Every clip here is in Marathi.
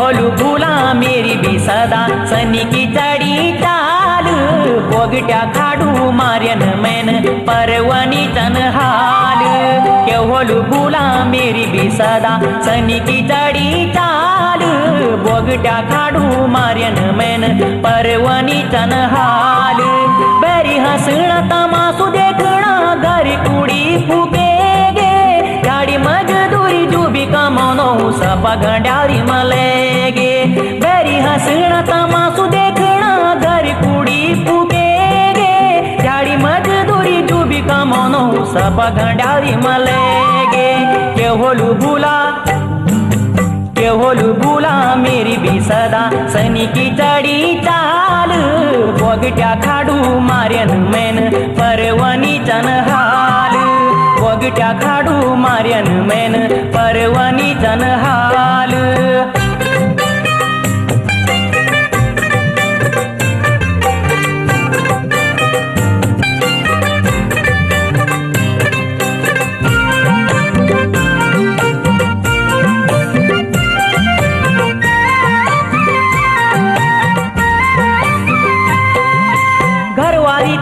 होलू भूला मेरी भी सदा सनी की चढ़ी चाल बोगट्या खाडू मार्यन मैन परवनी चन हाल के होलू भूला मेरी भी सदा सनी की चढ़ी चाल बोगट्या खाडू मार्यन मैन परवनी चन हाल बेरी हंसना तमाशू देखना घर कुड़ी फूके गे गाड़ी मजदूरी जो भी कमानो सब गंडारी मलेगे बेरी हंसना तमाशू देखना घर कुड़ी फूके गे गाड़ी मजदूरी जो भी कमानो सब गंडारी मलेगे के होलू भूला मेरी भी सदा सनी की चढ़ी चाल बोगट्या खाडू मार्यन मैन परवनी चन हाल बोगट्या खाडू मार्यन मैन परवनी चन हाल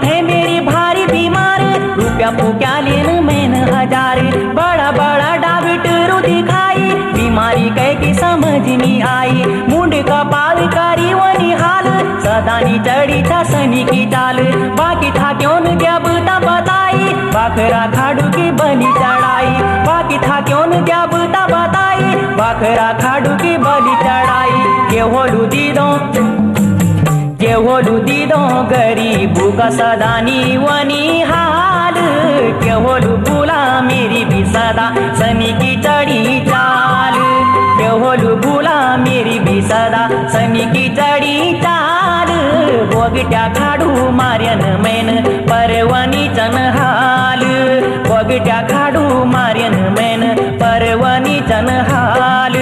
थे मेरी भारी बीमार रुपया फूक्या लेन मैन हजार बड़ा बड़ा डॉक्टर दिखाई बीमारी कह की समझ नहीं आई मुंड का पाल करी वनी हाल सदानी चढ़ी था सनी की चाल बाकी था क्यों न क्या बता बताई बाखरा खाडू की बलि चढ़ाई बाकी था क्यों न क्या बता बताई बाखरा खाडू की बलि चढ़ाई के होलू दीदो गरीबू का सदानी वनी हाल के होलू भूला मेरी भी सदा सनी की चढ़ी चाल के होलू भूला मेरी भी सदा सनी की चढ़ी चाल बोगट्या खाडू मार्यन मैन परवनी चन हाल बोगट्या खाडू मार्यन मैन परवनी चन हाल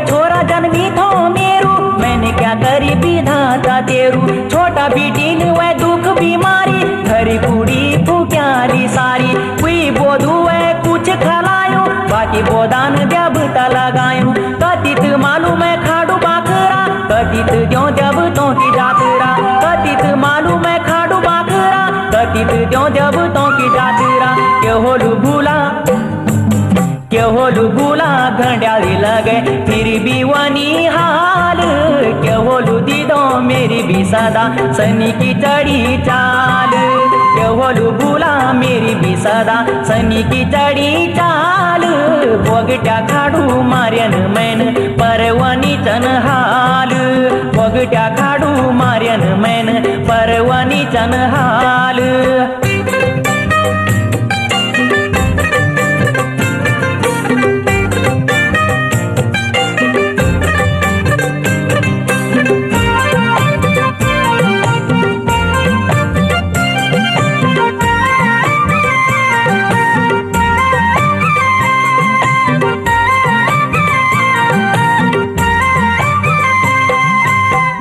छोरा जन्मी थो मेरू मैंने क्या करी विधाता तेरू छोटा बेटीन वह दुख बीमारी घरी कुड़ी फूक्याली सारी कोई बोधू वह कुछ खलायो बाकी बोदान जब लगायो कथित मालूम है खाडू बाखरा कथित क्यों जब तो की जातरा कथित मालूम है खाडू बाखरा कथित क्यों जब तो की जातरा के होलू भूला घंडाली लगे फिर भी वनी हाल के होलू दीदो मेरी भी सदा सनी की चढ़ी चाल के होलू भूला मेरी भी सदा सनी की चढ़ी चाल बोगट्या खाडू मार्यन मैन परवनी चन हाल बोगट्या खाडू मार्यन मैन परवनी चन हाल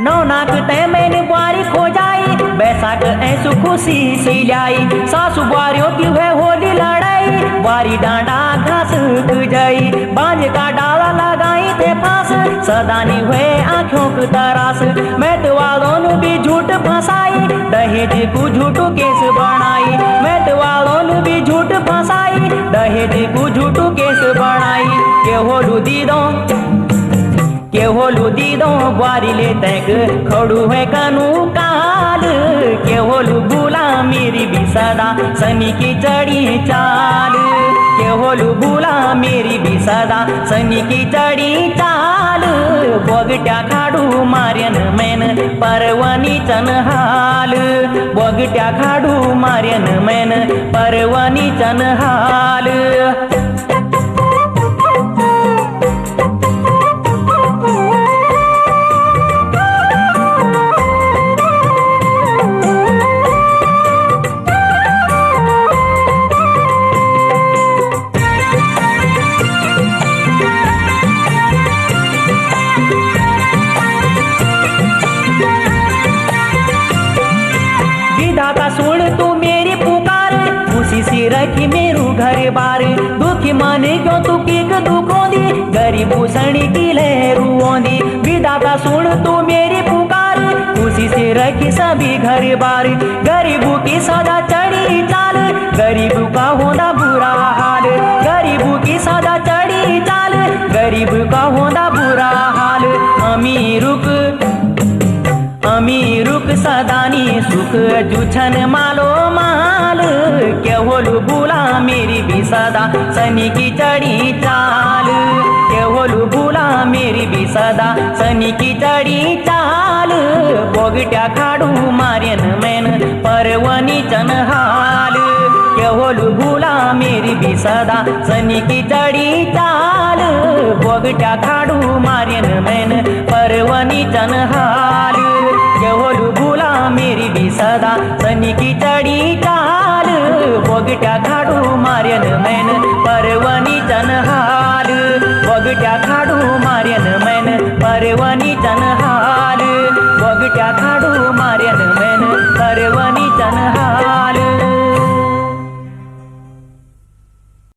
नौनाक तय मैंने बुआरी खो जाई बैसाख ऐसु खुशी सी लाई सासु बुआरियों की है होली लड़ाई बुआरी डांडा घास जाई बांझ का डाला लगाई थे फांस सदानी हुए आंखों की तरास मैं तो वालों ने भी झूठ फंसाई दहेज को झूठो केस बनाई मैं तो वालों ने भी झूठ फंसाई दहेज को झूठो केस बनाई के होलू दीदो बुआरी ले तैक खड़ू है कानू काल के होलू भूला मेरी भी सदा सनी की चढ़ी चाल के होलू भूला मेरी भी सदा सनी की चढ़ी चाल बोगट्या खाडू मार्यन मैन परवनी चन हाल बोगट्या खाडू मार्यन मैन परवनी चन हाल गरीबू सणी की लहरू ओंदी विदाता सुन तू मेरी पुकार खुशी से रखी सभी घर बार गरीबू की सदा चढ़ी चाल गरीबू का होना बुरा हाल गरीबू की सदा चढ़ी चाल गरीब का होना बुरा हाल अमीरुक सदानी सुख जुछन मालो माल केवलु भूला मेरी भी सदा सनी की चढ़ी चाल केवलु भूला मेरी भी सदा सनी की चढ़ी चाल बोगट्या खाडू मार्यन मैन परवनी चन हाल केवलु भूला मेरी भी सदा सनी की चढ़ी चाल बोगट्या खाडू मार्यन मैन परवनी चन हाल केवलु भूला मेरी भी सदा सनी की चढ़ी चाल बोगट्या खाडू मार्यन मैन परवनी चन हाल बोगट्या